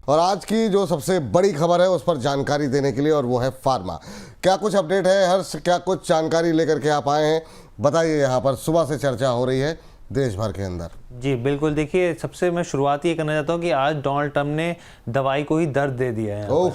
और आज की जो सबसे बड़ी खबर है उस पर जानकारी देने के लिए, और वो है फार्मा। क्या कुछ अपडेट है हर्ष, क्या कुछ जानकारी लेकर के आप आए हैं, बताइए। यहाँ पर सुबह से चर्चा हो रही है देश भर के अंदर। जी बिल्कुल, देखिए सबसे मैं शुरुआत ये करना चाहता हूँ कि आज डोनाल्ड ट्रंप ने दवाई को ही दर्द दे दिया है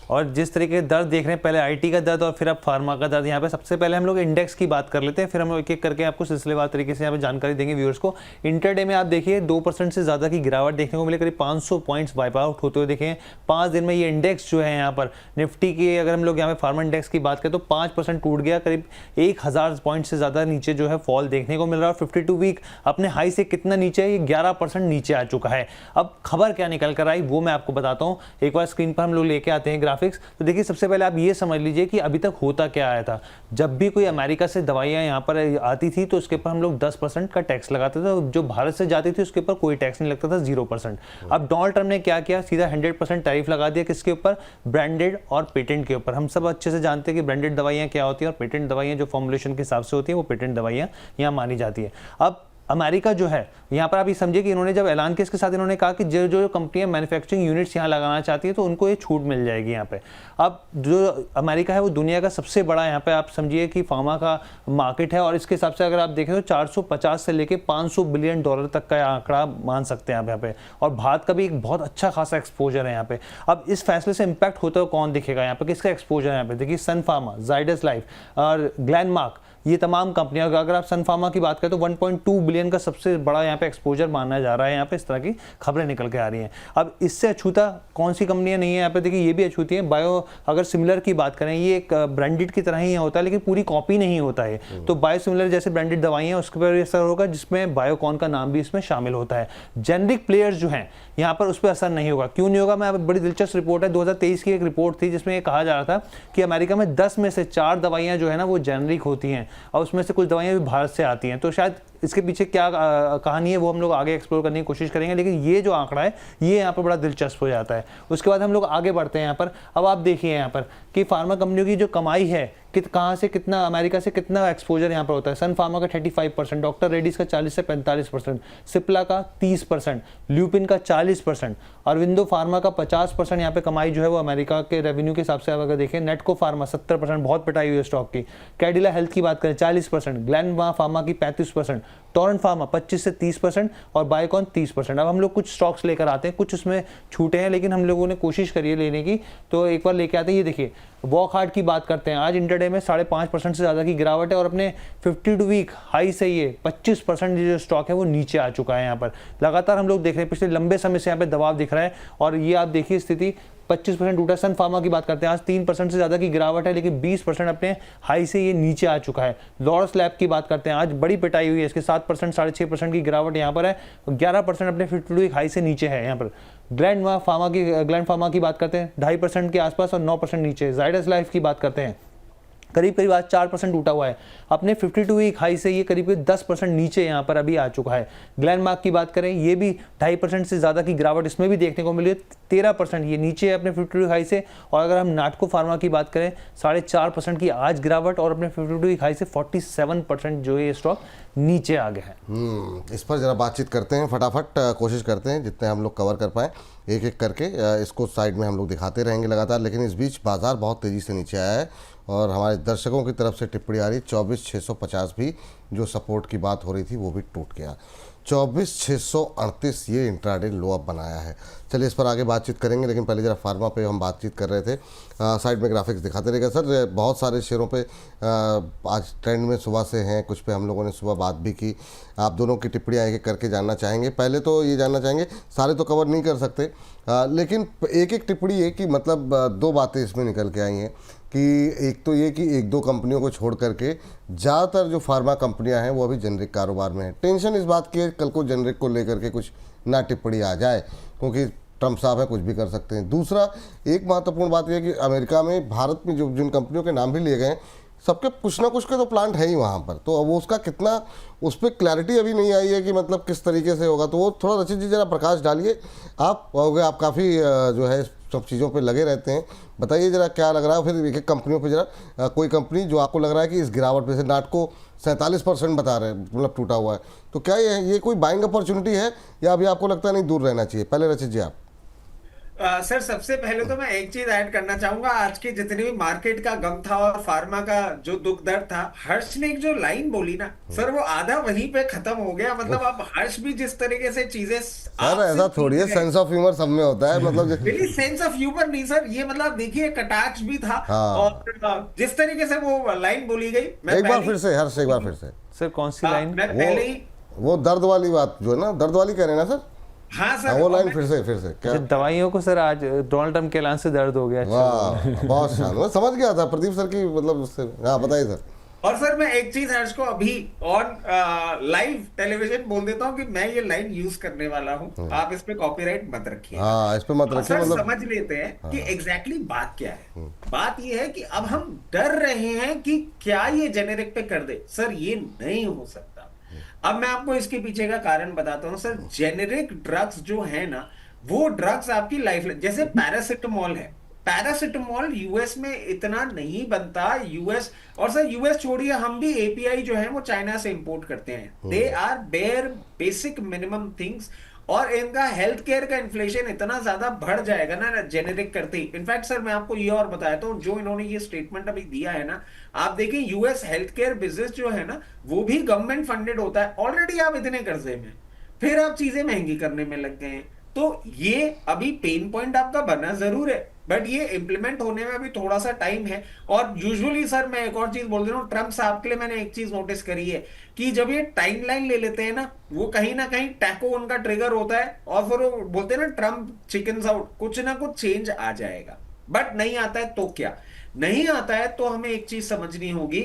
और जिस तरीके के दर्द देख रहे हैं, पहले आईटी का दर्द और फिर अब फार्मा का दर्द। यहाँ पे सबसे पहले हम लोग इंडेक्स की बात कर लेते हैं, फिर हम एक एक करके आपको सिलसिलेवार तरीके से यहाँ पे जानकारी देंगे व्यूअर्स को। इंटरडे में आप देखिए 2% से ज़्यादा की गिरावट देखने को मिले, करीब 500 पॉइंट्स वाइप आउट होते हुए देखें 5 दिन में। ये इंडेक्स जो है यहाँ पर निफ्टी की, अगर हम लोग यहाँ पे फार्मा इंडेक्स की बात करें तो 5% टूट गया, करीब 1000 पॉइंट से ज़्यादा नीचे जो है फॉल देखने को मिल रहा है। और 52 वीक अपने हाई से कितना नीचे है, ये 11% नीचे आ चुका है। अब खबर क्या निकल कर आई वो मैं आपको बताता हूँ। एक बार स्क्रीन पर हम लोग लेके आते हैं ग्राफिक्स। तो देखिए सबसे पहले आप ये समझ लीजिए कि अभी तक होता क्या आया था। जब भी कोई अमेरिका से दवाइयाँ यहाँ पर आती थी तो उसके ऊपर हम लोग 10% का टैक्स लगाते थे, जो भारत से जाती थी उसके ऊपर कोई टैक्स नहीं लगता था, 0%। अब डोनाल्ड ट्रंप ने क्या किया, सीधा 100% टैरिफ लगा दिया। किसके ऊपर? ब्रांडेड और पेटेंट के ऊपर। हम सब अच्छे से जानते हैं कि ब्रांडेड दवाइयाँ क्या होती है और पेटेंट दवाइयाँ जो फॉर्मुलेशन के हिसाब से होती है वो पेटेंट दवाइयाँ यहाँ मानी जाती है। अब अमेरिका जो है यहाँ पर आप ये समझिए कि इन्होंने जब ऐलान किया, इसके साथ इन्होंने कहा कि जो जो कंपनियां मैन्युफैक्चरिंग यूनिट्स यहाँ लगाना चाहती है तो उनको ये छूट मिल जाएगी यहाँ पे। अब जो अमेरिका है वो दुनिया का सबसे बड़ा यहाँ पे आप समझिए कि फार्मा का मार्केट है, और इसके हिसाब से अगर आप देखें तो 450 से लेके 500 बिलियन डॉलर तक का आंकड़ा मान सकते हैं आप यहाँ पे। और भारत का भी एक बहुत अच्छा खासा एक्सपोजर है यहाँ पे। अब इस फैसले से इंपैक्ट होता है कौन दिखेगा यहाँ पे, किसका एक्सपोजर है यहाँ पे? देखिए सन फार्मा, जाइडस लाइफ और ग्लेनमार्क, ये तमाम कंपनियां। अगर आप सन फार्मा की बात करें तो 1.2 बिलियन का सबसे बड़ा यहाँ पे एक्सपोजर माना जा रहा है। यहाँ पे इस तरह की खबरें निकल के आ रही हैं। अब इससे अछूता कौन सी कंपनियां नहीं है यहाँ पे? देखिए ये भी अछूती है। बायो, अगर सिमिलर की बात करें, ये एक ब्रांडेड की तरह ही होता है लेकिन पूरी कॉपी नहीं होता है। तो बायो सिमिलर जैसे ब्रांडेड दवाइयाँ उसके पर असर होगा, जिसमें बायोकॉन का नाम भी इसमें शामिल होता है। जेनरिक प्लेयर्स जो हैं यहाँ पर उस पर असर नहीं होगा। क्यों नहीं होगा? मैं बड़ी दिलचस्प रिपोर्ट है, 2023 की एक रिपोर्ट थी जिसमें ये कहा जा रहा था कि अमेरिका में 10 में से 4 दवाइयाँ जो है ना वो जेनरिक होती हैं और उसमें से कुछ दवाइयाँ भी भारत से आती हैं। तो शायद इसके पीछे क्या कहानी है वो हम लोग आगे एक्सप्लोर करने की कोशिश करेंगे, लेकिन ये जो आंकड़ा है ये यहाँ पर बड़ा दिलचस्प हो जाता है। उसके बाद हम लोग आगे बढ़ते हैं यहाँ पर। अब आप देखिए यहाँ पर कि फार्मा कंपनियों की जो कमाई है कहाँ से कितना, अमेरिका से कितना एक्सपोजर यहाँ पर होता है। सन फार्मा का 35%, डॉक्टर रेड्डीज का 40 से 45%, सिप्ला का 30%, ल्यूपिन का 40%, अरविंदो फार्मा का 50% यहाँ पे कमाई जो है वो अमेरिका के रेवेन्यू के हिसाब से अगर देखें। नेटको फार्मा 70%, बहुत पिटाई हुई है स्टॉक की। कैडिला हेल्थ की बात करें 40%, ग्लैनमार्क फार्मा की 35%, टोरेंट फार्मा 25 से 30% और बायोकॉन 30%। अब हम लोग कुछ स्टॉक्स लेकर आते हैं, कुछ उसमें छूटे हैं लेकिन हम लोगों ने कोशिश करी है लेने की, तो एक बार लेके आते हैं। ये देखिए वॉकहार्ट की बात करते हैं, आज इंटरडे में 5.5% से ज़्यादा की गिरावट है और अपने 52 वीक हाई से ये 25% जो स्टॉक है वो नीचे आ चुका है। यहाँ पर लगातार हम लोग देख रहे हैं, पिछले लंबे समय से यहाँ पे दबाव दिख रहा है और ये आप देखिए स्थिति 25% टूटा। सन फार्मा की बात करते हैं, आज 3% से ज़्यादा की गिरावट है लेकिन 20% अपने हाई से ये नीचे आ चुका है। लॉरस लैब की बात करते हैं, आज बड़ी पिटाई हुई है, इसके 7% 6.5% की गिरावट यहाँ पर है, 11% अपने 52 वीक हाई से नीचे है। यहाँ पर ग्लैंड फार्मा की बात करते हैं 2.5% के आसपास और 9% नीचे। जाइडस लाइफ की बात करते हैं, करीब आज 4% टूटा हुआ है, अपने 52 वीक हाई से ये करीब 10% नीचे यहाँ पर अभी आ चुका है। ग्लेनमार्क की बात करें, ये भी 2.5% से ज़्यादा की गिरावट इसमें भी देखने को मिली है, 13% ये नीचे है अपने 52 वीक हाई से। और अगर हम नाटको फार्मा की बात करें 4.5% की आज गिरावट और अपने 52 वीक हाई से 47% जो ये स्टॉक नीचे आ गया है। इस पर जरा बातचीत करते हैं, फटाफट कोशिश करते हैं जितने हम लोग कवर कर पाएँ एक एक करके। इसको साइड में हम लोग दिखाते रहेंगे लगातार, लेकिन इस बीच बाजार बहुत तेज़ी से नीचे आया है और हमारे दर्शकों की तरफ से टिप्पणी आ रही 24,650 भी जो सपोर्ट की बात हो रही थी वो भी टूट गया। 24,638 ये इंट्राडे लो अप बनाया है। चलिए इस पर आगे बातचीत करेंगे, लेकिन पहले जरा फार्मा पे हम बातचीत कर रहे थे। साइड में ग्राफिक्स दिखाते रहेगा सर। बहुत सारे शेयरों पे आज ट्रेंड में सुबह से हैं, कुछ पे हम लोगों ने सुबह बात भी की। आप दोनों की टिप्पणियाँ एक एक करके जानना चाहेंगे। पहले तो ये जानना चाहेंगे, सारे तो कवर नहीं कर सकते, लेकिन एक एक टिप्पणी है कि मतलब 2 बातें इसमें निकल के आई हैं कि एक तो ये कि 1-2 कंपनियों को छोड़ करके ज़्यादातर जो फार्मा कंपनियां हैं वो अभी जेनरिक कारोबार में है। टेंशन इस बात की है कल को जेनरिक को लेकर के कुछ ना टिप्पणी आ जाए, क्योंकि ट्रंप साहब है, कुछ भी कर सकते हैं। दूसरा एक महत्वपूर्ण बात यह है कि अमेरिका में भारत में जो जिन कंपनियों के नाम भी लिए गए हैं सबके कुछ ना कुछ के तो प्लांट है ही वहाँ पर, तो अब वो उसका कितना, उस पर क्लैरिटी अभी नहीं आई है कि मतलब किस तरीके से होगा। तो वो थोड़ा रचित जी जरा प्रकाश डालिए। आप काफ़ी जो है सब चीज़ों पे लगे रहते हैं, बताइए जरा क्या लग रहा है। फिर एक एक कंपनियों पे जरा कोई कंपनी जो आपको लग रहा है कि इस गिरावट पे से, नाटको 47% बता रहे हैं मतलब टूटा हुआ है, तो क्या ये कोई बाइंग अपॉर्चुनिटी है या अभी आपको लगता है नहीं दूर रहना चाहिए? पहले रचित जी आप। सर सबसे पहले तो मैं एक चीज ऐड करना चाहूंगा। आज के जितने भी मार्केट का गम था और फार्मा का जो दुख दर्द था, हर्ष ने एक जो लाइन बोली ना सर, वो आधा वहीं पे खत्म हो गया। मतलब अब हर्ष भी जिस तरीके से चीजें सर ऐसा थोड़ी है, सेंस ऑफ ह्यूमर सब में होता है, मतलब मेरी सेंस ऑफ ह्यूमर नहीं सर, ये मतलब देखिए कटाक्ष भी था। हाँ। और जिस तरीके से वो लाइन बोली गई, मैं एक बार फिर से हर्ष, एक बार फिर से सर कौन सी लाइन? मैं पहले ही वो दर्द वाली बात जो है ना, दर्द वाली कह रहे हैं ना सर? हाँ सर, वो लाइन फिर से क्या? अच्छा, दवाइयों को सर आज डोनाल्ड ट्रम्प के ऐलान से दर्द हो गया। वाह बहुत शानदार, मैं समझ गया था प्रदीप सर की, मतलब उससे। हाँ बताइए सर। और सर मैं एक चीज हर्ष को अभी ऑन लाइव टेलीविजन बोल देता हूँ कि मैं ये लाइन यूज करने वाला हूँ, आप इस पे कॉपीराइट मत रखिए। हाँ इस पे मत रखिए, सर मतलब समझ लेते हैं कि एग्जैक्टली बात क्या है। बात ये है कि अब हम डर रहे हैं कि क्या ये जेनेरिक पे कर दे। सर ये नहीं हो सकता। अब मैं आपको इसके पीछे का कारण बताता हूँ सर। जेनेरिक ड्रग्स जो है ना, वो ड्रग्स आपकी लाइफ, जैसे पैरासिटामोल है, पैरासिटामोल यूएस में इतना नहीं बनता। यूएस, और सर यूएस छोड़िए, हम भी एपीआई जो है वो चाइना से इंपोर्ट करते हैं। They are bare basic minimum things. और इनका हेल्थ केयर का इन्फ्लेशन इतना ज्यादा बढ़ जाएगा ना जेनेरिक करते ही। इनफैक्ट सर मैं आपको ये और बताया तो, जो इन्होंने ये स्टेटमेंट अभी दिया है ना, आप देखिए यूएस हेल्थ केयर बिजनेस जो है ना, वो भी गवर्नमेंट फंडेड होता है। ऑलरेडी आप इतने कर्जे में, फिर आप चीजें महंगी करने में लग गए हैं। तो ये अभी पेन पॉइंट आपका बना जरूर है, बट ये इंप्लीमेंट होने में अभी थोड़ा सा टाइम है। और यूजुअली सर मैं एक और चीज बोल दे रहा हूँ, ट्रम्प साहब के लिए मैंने एक चीज नोटिस करी है कि जब ये टाइमलाइन ले लेते हैं ना कहीं टैको उनका ट्रिगर होता है, और फिर वो बोलते हैं ना ट्रम्प चिकन्स आउट, कुछ ना कुछ चेंज आ जाएगा। बट नहीं आता है तो क्या, नहीं आता है तो हमें एक चीज समझनी होगी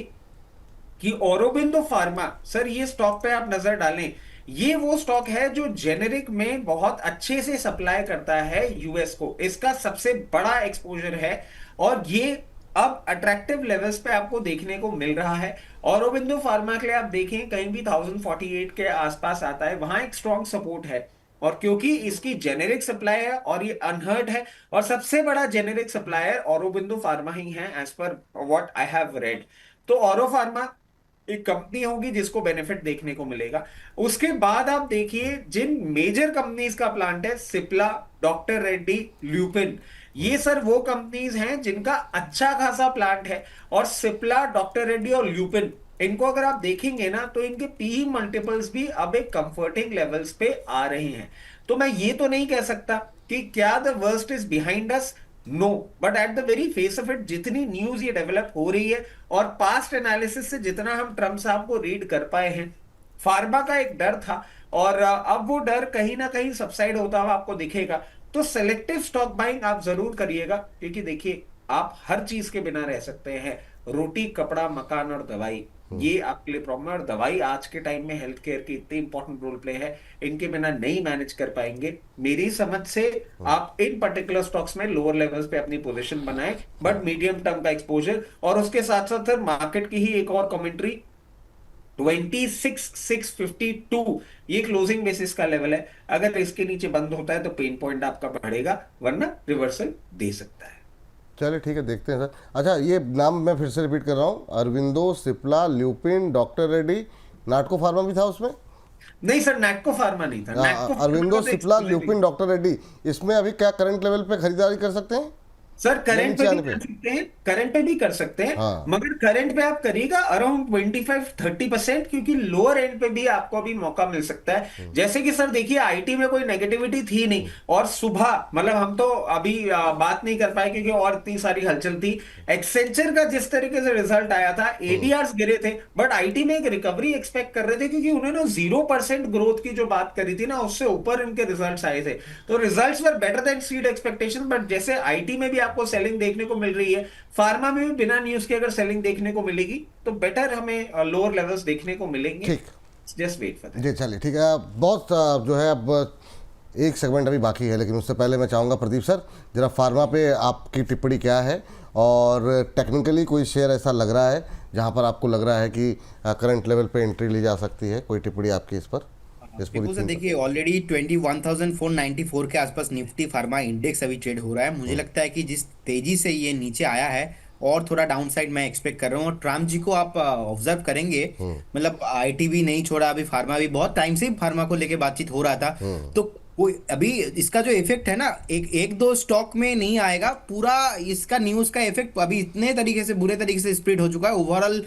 कि औरोबिंदो फार्मा, सर ये स्टॉक पे आप नजर डालें, ये वो स्टॉक है जो जेनेरिक में बहुत अच्छे से सप्लाई करता है यूएस को। इसका सबसे बड़ा एक्सपोजर है और ये अब अट्रैक्टिव लेवल्स पे आपको देखने को मिल रहा है। औरोबिंदो फार्मा के लिए आप देखें कहीं भी 1048 के आसपास आता है, वहां एक स्ट्रॉन्ग सपोर्ट है। और क्योंकि इसकी जेनेरिक सप्लाई है और ये अनहर्ड है, और सबसे बड़ा जेनेरिक सप्लायर औरोबिंदो फार्मा ही है as per what I have read. तो औरो फार्मा एक कंपनी होगी जिसको बेनिफिट देखने को मिलेगा। उसके बाद आप देखिए जिन मेजर कंपनीज का प्लांट है, सिप्ला, डॉक्टर रेड्डी, ल्यूपिन, ये सर वो कंपनीज हैं जिनका अच्छा खासा प्लांट है। और सिप्ला, डॉक्टर रेड्डी और ल्यूपिन, इनको अगर आप देखेंगे ना तो इनके पीई मल्टीपल्स भी अब एक कंफर्टिंग लेवल्स पे आ रहे हैं। तो मैं ये तो नहीं कह सकता कि क्या the worst is behind us, no, but at the very face of it जितनी न्यूज ये डेवलप हो रही है और पास्ट एनालिसिस से जितना हम ट्रम्प साहब को रीड कर पाए हैं, फार्मा का एक डर था और अब वो डर कहीं ना कहीं सबसाइड होता हुआ आपको दिखेगा। तो सेलेक्टिव स्टॉक बाइंग आप जरूर करिएगा, क्योंकि देखिए आप हर चीज के बिना रह सकते हैं, रोटी, कपड़ा, मकान और दवाई, ये आपके लिए प्रॉब्लम है। और दवाई आज के टाइम में हेल्थ केयर की इतनी इंपॉर्टेंट रोल प्ले है, इनके बिना नहीं मैनेज कर पाएंगे। मेरी समझ से आप इन पर्टिकुलर स्टॉक्स में लोअर लेवल्स पे अपनी पोजीशन बनाएं, बट मीडियम टर्म का एक्सपोजर। और उसके साथ साथ सर मार्केट की ही एक और कमेंट्री, 26,652 ये क्लोजिंग बेसिस का लेवल है। अगर इसके नीचे बंद होता है तो पेन पॉइंट आपका बढ़ेगा, वरना रिवर्सल दे सकता है। चलिए ठीक है, देखते हैं सर। अच्छा ये नाम मैं फिर से रिपीट कर रहा हूँ, अरविंदो, सिप्ला, ल्यूपिन, डॉक्टर रेड्डी, नाटको फार्मा भी था उसमें? नहीं सर, नैटको फार्मा नहीं था। अरविंदो, सिप्ला, ल्यूपिन, डॉक्टर रेड्डी, इसमें अभी क्या करंट लेवल पे खरीदारी कर सकते हैं? सर करंट पे भी कर सकते हैं, करंट पे भी कर सकते हैं। हाँ। मगर करंट पे आप करिएगा अराउंड 25-30%, क्योंकि लोअर एंड पे भी आपको अभी मौका मिल सकता है। जैसे कि सर देखिए आईटी में कोई नेगेटिविटी थी नहीं, और सुबह मतलब हम तो अभी बात नहीं कर पाए क्योंकि और इतनी सारी हलचल थी। एक्सेंचर का जिस तरीके से रिजल्ट आया था, एडीआर्स गिरे थे, बट आईटी में एक रिकवरी एक्सपेक्ट कर रहे थे, क्योंकि उन्होंने 0% ग्रोथ की जो बात करी थी ना, उससे ऊपर इनके रिजल्ट्स आए थे। तो results were better than street expectation. But जैसे आईटी में भी आपको सेलिंग देखने को मिल रही है, फार्मा में भी बिना न्यूज के अगर सेलिंग देखने को मिलेगी तो बेटर हमें लोअर लेवल्स देखने को मिलेंगे। ठीक, जस्ट वेट फॉर दैट। जी चलिए ठीक है। बहुत जो है अब एक सेगमेंट अभी बाकी है, लेकिन उससे पहले मैं चाहूँगा प्रदीप सर जरा फार्मा पे आपकी टिप्पणी क्या है, और टेक्निकली कोई शेयर ऐसा लग रहा है जहाँ पर आपको लग रहा है कि करंट लेवल पे एंट्री ली जा सकती है? कोई टिप्पणी आपकी इस पर? देखिए ऑलरेडी 21,494 के आसपास निफ्टी फार्मा इंडेक्स अभी ट्रेड हो रहा है। मुझे लगता है कि जिस तेजी से ये नीचे आया है और थोड़ा डाउन साइड मैं एक्सपेक्ट कर रहा हूँ। और ट्रम्प जी को आप ऑब्जर्व करेंगे, मतलब आईटी भी नहीं छोड़ा, अभी फार्मा भी बहुत टाइम से फार्मा को लेके बातचीत हो रहा था, तो वो अभी इसका जो इफेक्ट है ना, एक दो स्टॉक में नहीं आएगा, पूरा इसका न्यूज का इफेक्ट अभी इतने तरीके से बुरे तरीके से स्प्रेड हो चुका है, ओवरऑल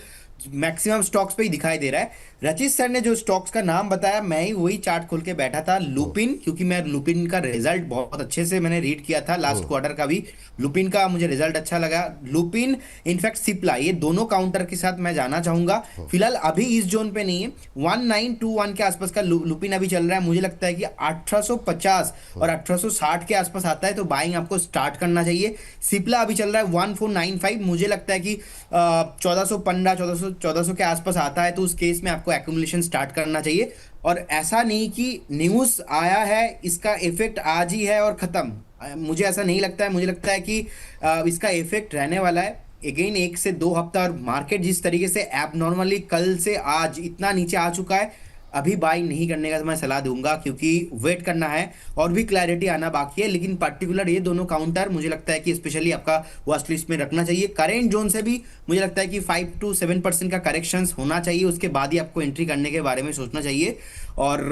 मैक्सिमम स्टॉक्स पे ही दिखाई दे रहा है। रचित सर ने जो स्टॉक्स का नाम बताया, मैं ही वही चार्ट खोल के बैठा था, लुपिन, क्योंकि मैं लुपिन का रिजल्ट बहुत अच्छे से मैंने रीड किया था लास्ट क्वार्टर का भी, लुपिन का मुझे रिजल्ट अच्छा लगा। लुपिन इनफैक्ट सिप्ला, ये दोनों काउंटर के साथ मैं जाना चाहूंगा। फिलहाल अभी इस जोन पे नहीं है, 1921 के आसपास का लुपिन अभी चल रहा है। मुझे लगता है कि 1850 और 1860 के आसपास आता है तो बाइंग आपको स्टार्ट करना चाहिए। सिप्ला अभी चल रहा है 1495, मुझे लगता है कि 1415 1400 के आसपास आता है तो उस केस में आपको एक्यूमुलेशन स्टार्ट करना चाहिए। और ऐसा नहीं कि न्यूज़ आया है इसका इफेक्ट आज ही है और ख़त्म, मुझे ऐसा नहीं लगता है। मुझे लगता है कि इसका इफेक्ट रहने वाला है अगेन 1 से 2 हफ्ता। और मार्केट जिस तरीके से एबनॉर्मली कल से आज इतना नीचे आ चुका है, अभी बाइंग नहीं करने का मैं सलाह दूंगा, क्योंकि वेट करना है और भी क्लैरिटी आना बाकी है। लेकिन पर्टिकुलर ये दोनों काउंटर मुझे लगता है कि स्पेशली आपका वॉच लिस्ट में रखना चाहिए। करेंट जोन से भी मुझे लगता है कि 5 to 7% का करेक्शंस होना चाहिए, उसके बाद ही आपको एंट्री करने के बारे में सोचना चाहिए। और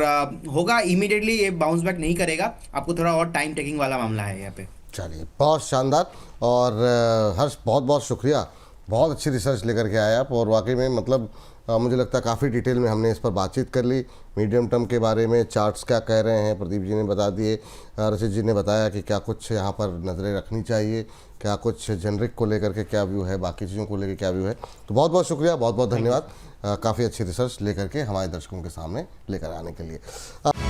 होगा इमीडिएटली ये बाउंस बैक नहीं करेगा, आपको थोड़ा और टाइम टेकिंग वाला मामला है यहाँ पे। चलिए, बहुत शानदार। और हर्ष, बहुत बहुत शुक्रिया, बहुत अच्छी रिसर्च लेकर के आए आप। और वाकई में मतलब मुझे लगता है काफ़ी डिटेल में हमने इस पर बातचीत कर ली। मीडियम टर्म के बारे में चार्ट्स क्या कह रहे हैं प्रदीप जी ने बता दिए, रचित जी ने बताया कि क्या कुछ यहाँ पर नज़रें रखनी चाहिए, क्या कुछ जेनरिक को लेकर के क्या व्यू है, बाकी चीज़ों को लेकर क्या व्यू है। तो बहुत बहुत शुक्रिया, बहुत बहुत धन्यवाद काफ़ी अच्छी रिसर्च लेकर के हमारे दर्शकों के सामने लेकर आने के लिए।